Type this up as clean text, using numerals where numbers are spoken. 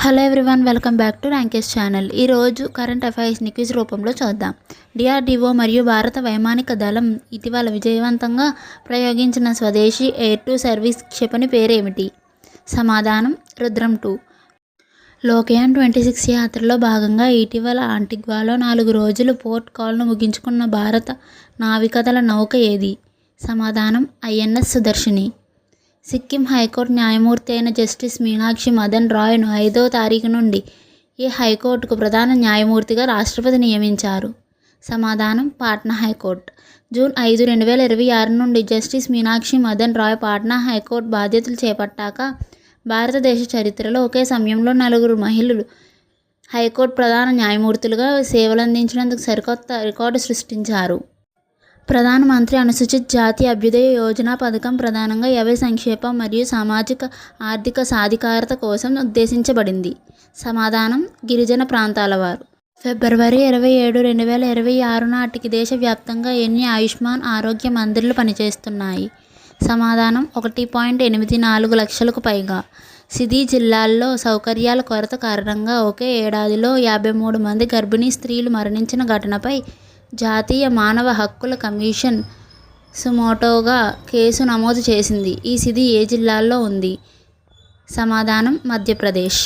Hello everyone, welcome back to Rankesh channel. ఈరోజు current అఫైర్స్ని quiz రూపంలో చూద్దాం. డిఆర్డీఓ మరియు భారత వైమానిక దళం ఇటీవల విజయవంతంగా ప్రయోగించిన స్వదేశీ ఎయిర్ టు సర్వీస్ క్షిపణి పేరేమిటి? సమాధానం రుద్రం-2. లోకయాన్ 26 యాత్రలో భాగంగా ఇటీవల ఆంటిగ్వాలో 4 రోజులు పోర్ట్ కాల్ను ముగించుకున్న భారత నావికాదళ నౌక ఏది? సమాధానం ఐఎన్ఎస్ సుదర్శిని. సిక్కిం హైకోర్టు న్యాయమూర్తి అయిన జస్టిస్ మీనాక్షి మదన్ రాయ్ను 5వ తారీఖు నుండి ఈ హైకోర్టుకు ప్రధాన న్యాయమూర్తిగా రాష్ట్రపతి నియమించారు. సమాధానం పాట్నా హైకోర్టు. జూన్ 5, 2026 నుండి జస్టిస్ మీనాక్షి మదన్ రాయ్ పాట్నా హైకోర్టు బాధ్యతలు చేపట్టాక భారతదేశ చరిత్రలో ఒకే సమయంలో 4 మహిళలు హైకోర్టు ప్రధాన న్యాయమూర్తులుగా సేవలందించినందుకు సరికొత్త రికార్డు సృష్టించారు. ప్రధానమంత్రి అనుసూచిత జాతి అభ్యుదయ యోజన పథకం ప్రధానంగా ఎవరి సంక్షేమం మరియు సామాజిక ఆర్థిక సాధికారత కోసం ఉద్దేశించబడింది? సమాధానం గిరిజన ప్రాంతాల వారు. ఫిబ్రవరి 27, 2026 నాటికి దేశవ్యాప్తంగా ఎన్ని ఆయుష్మాన్ ఆరోగ్య మందిర్లు పనిచేస్తున్నాయి? సమాధానం 1.84 లక్షలకు పైగా. సిధి జిల్లాల్లో సౌకర్యాల కొరత కారణంగా ఒకే ఏడాదిలో 53 మంది గర్భిణీ స్త్రీలు మరణించిన ఘటనపై జాతీయ మానవ హక్కుల కమిషన్ సుమోటోగా కేసు నమోదు చేసింది. ఈ సిధి ఏ జిల్లాలో ఉంది? సమాధానం మధ్యప్రదేశ్.